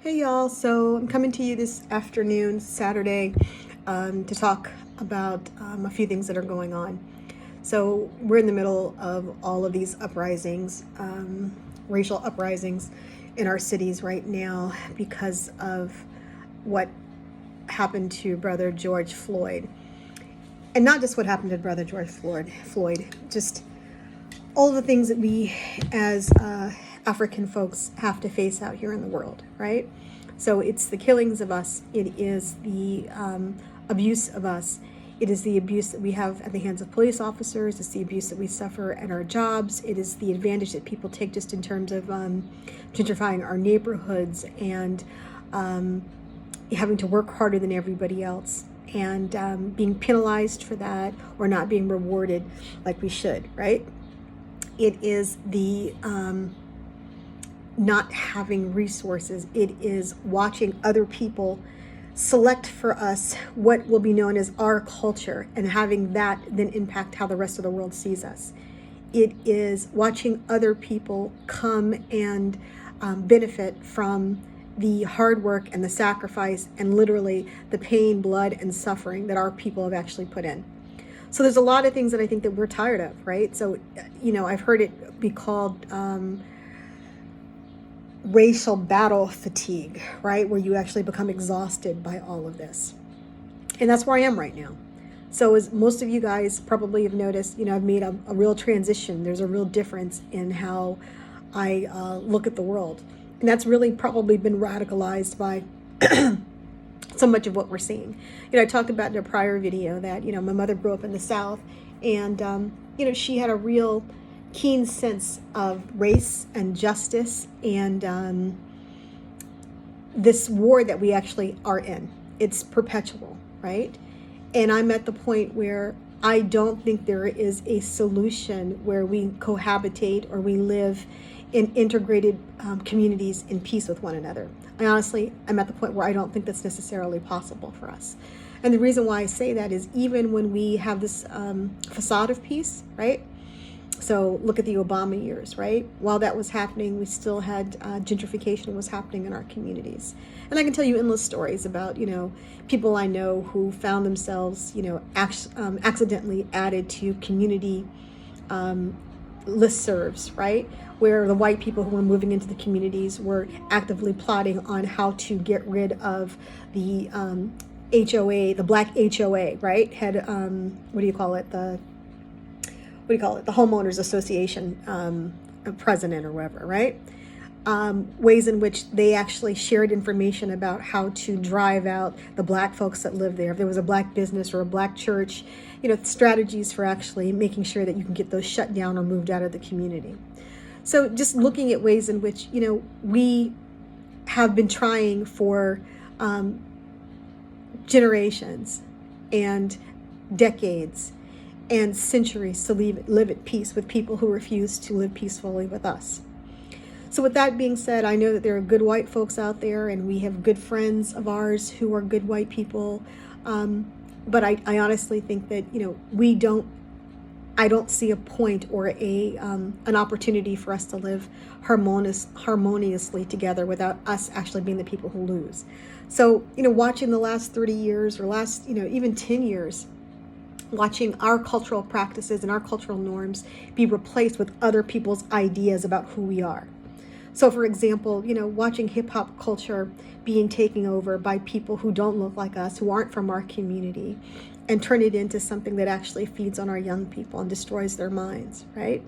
Hey y'all, so I'm coming to you this afternoon, Saturday, to talk about a few things that are going on. So we're in the middle of all of these uprisings, racial uprisings in our cities right now because of what happened to Brother George Floyd. And not just what happened to Brother George Floyd, just all the things that we as African folks have to face out here in the world, right? So it's the killings of us. It is the abuse of us. It is the abuse that we have at the hands of police officers. It's the abuse that we suffer at our jobs. It is the advantage that people take just in terms of gentrifying our neighborhoods and having to work harder than everybody else and being penalized for that or not being rewarded like we should, right? It is the not having resources. It is watching other people select for us what will be known as our culture and having that then impact how the rest of the world sees us. It is watching other people come and benefit from the hard work and the sacrifice and literally the pain, blood, and suffering that our people have actually put in. So there's a lot of things that I think that we're tired of, right? So, I've heard it be called racial battle fatigue, right? Where you actually become exhausted by all of this. And that's where I am right now. So as most of you guys probably have noticed, I've made a real transition. There's a real difference in how I look at the world. And that's really probably been radicalized by so much of what we're seeing. I talked about in a prior video that, my mother grew up in the South and, she had a real keen sense of race and justice and this war that we actually are in. It's perpetual, right? And I'm at the point where I don't think there is a solution where we cohabitate or we live in integrated communities in peace with one another. I'm at the point where I don't think that's necessarily possible for us. And the reason why I say that is even when we have this facade of peace, right? So look at the Obama years, right? While that was happening, we still had gentrification was happening in our communities. And I can tell you endless stories about, people I know who found themselves, accidentally added to community listservs, right? Where the white people who were moving into the communities were actively plotting on how to get rid of the HOA, the black HOA, right? Had, the homeowners association president or whatever, right? Ways in which they actually shared information about how to drive out the black folks that live there. If there was a black business or a black church, strategies for actually making sure that you can get those shut down or moved out of the community. So just looking at ways in which, we have been trying for generations and decades and centuries to live at peace with people who refuse to live peacefully with us. So with that being said, I know that there are good white folks out there and we have good friends of ours who are good white people. But I honestly think that, I don't see a point or an opportunity for us to live harmoniously together without us actually being the people who lose. So, watching the last 30 years or last, even 10 years, watching our cultural practices and our cultural norms be replaced with other people's ideas about who we are. So for example, watching hip hop culture being taken over by people who don't look like us, who aren't from our community, and turn it into something that actually feeds on our young people and destroys their minds, right?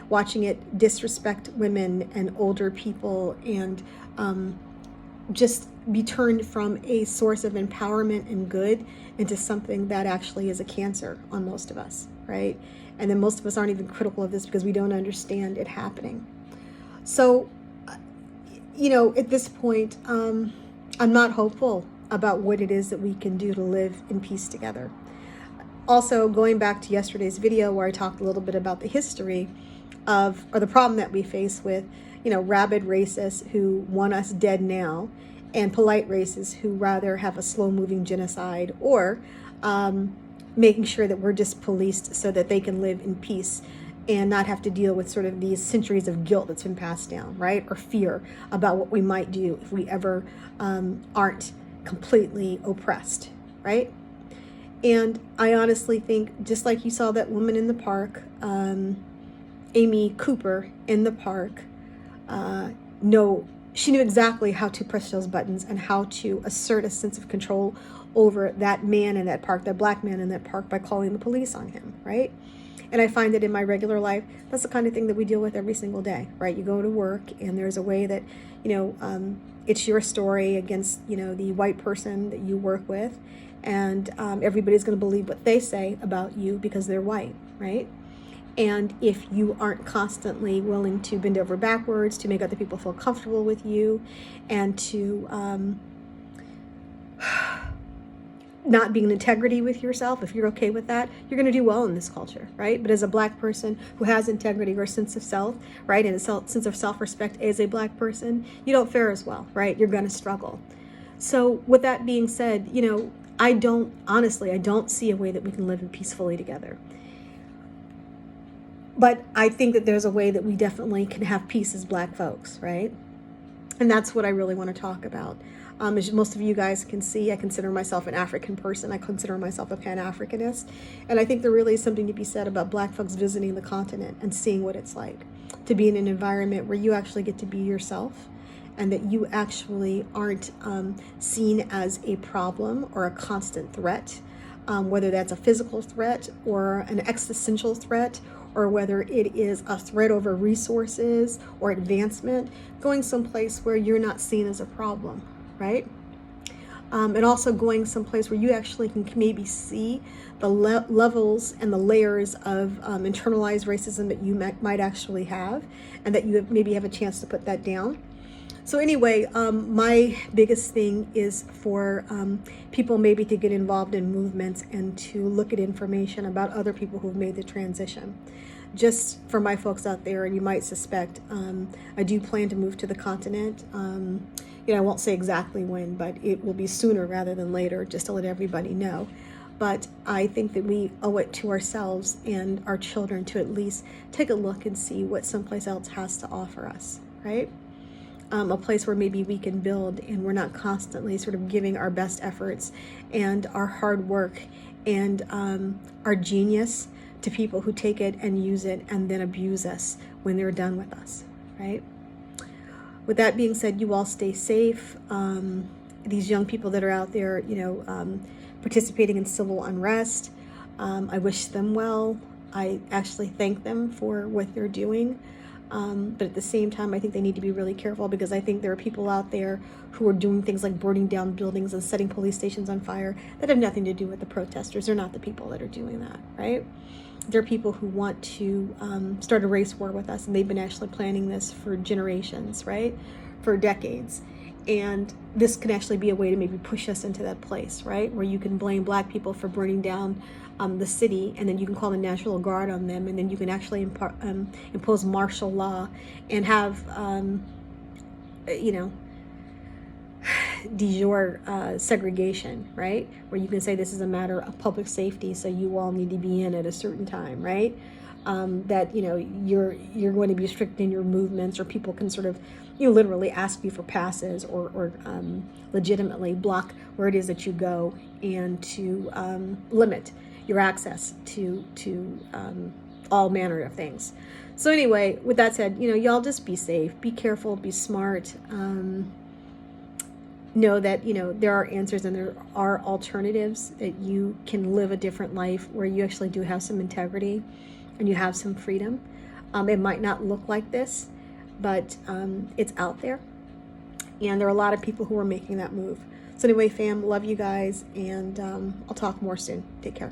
Watching it disrespect women and older people and just be turned from a source of empowerment and good into something that actually is a cancer on most of us, right? And then most of us aren't even critical of this because we don't understand it happening. So, at this point, I'm not hopeful about what it is that we can do to live in peace together. Also, going back to yesterday's video where I talked a little bit about the history or the problem that we face with, rabid racists who want us dead now, and polite racists who rather have a slow-moving genocide or making sure that we're just policed so that they can live in peace and not have to deal with sort of these centuries of guilt that's been passed down, right? Or fear about what we might do if we ever aren't completely oppressed, right? And I honestly think, just like you saw that woman in the park, Amy Cooper in the park, she knew exactly how to press those buttons and how to assert a sense of control over that man in that park, that black man in that park, by calling the police on him, right? And I find that in my regular life, that's the kind of thing that we deal with every single day, right? You go to work and there's a way that, it's your story against, the white person that you work with. And everybody's going to believe what they say about you because they're white, right? And if you aren't constantly willing to bend over backwards to make other people feel comfortable with you, and to not being in integrity with yourself, if you're okay with that, you're going to do well in this culture, right? But as a black person who has integrity or sense of self, right, and a sense of self-respect as a black person, you don't fare as well, right? You're going to struggle. So with that being said, I don't see a way that we can live peacefully together. But I think that there's a way that we definitely can have peace as black folks, right? And that's what I really want to talk about. As most of you guys can see, I consider myself an African person. I consider myself a Pan-Africanist. And I think there really is something to be said about black folks visiting the continent and seeing what it's like to be in an environment where you actually get to be yourself, and that you actually aren't seen as a problem or a constant threat, whether that's a physical threat or an existential threat, or whether it is a threat over resources or advancement, going someplace where you're not seen as a problem, right? And also going someplace where you actually can maybe see the levels and the layers of internalized racism that you might actually have, and that you maybe have a chance to put that down. So anyway, my biggest thing is for people maybe to get involved in movements and to look at information about other people who've made the transition. Just for my folks out there, and you might suspect, I do plan to move to the continent. I won't say exactly when, but it will be sooner rather than later, just to let everybody know. But I think that we owe it to ourselves and our children to at least take a look and see what someplace else has to offer us, right? A place where maybe we can build, and we're not constantly sort of giving our best efforts and our hard work and our genius to people who take it and use it and then abuse us when they're done with us, right? With that being said, you all stay safe. These young people that are out there, participating in civil unrest, I wish them well. I actually thank them for what they're doing. But at the same time, I think they need to be really careful, because I think there are people out there who are doing things like burning down buildings and setting police stations on fire that have nothing to do with the protesters. They're not the people that are doing that, right? There are people who want to start a race war with us, and they've been actually planning this for generations, right? For decades. And this can actually be a way to maybe push us into that place, right? Where you can blame black people for burning down the city, and then you can call the National Guard on them, and then you can actually impose martial law and have, de jure segregation, right? Where you can say this is a matter of public safety, so you all need to be in at a certain time, right? That you're going to be strict in your movements, or people can sort of literally ask you for passes, or legitimately block where it is that you go, and to limit your access to all manner of things. So anyway, with that said, y'all just be safe, be careful, be smart. Know that there are answers and there are alternatives, that you can live a different life where you actually do have some integrity and you have some freedom. It might not look like this, but it's out there, and there are a lot of people who are making that move. So anyway, fam, love you guys, and I'll talk more soon. Take care.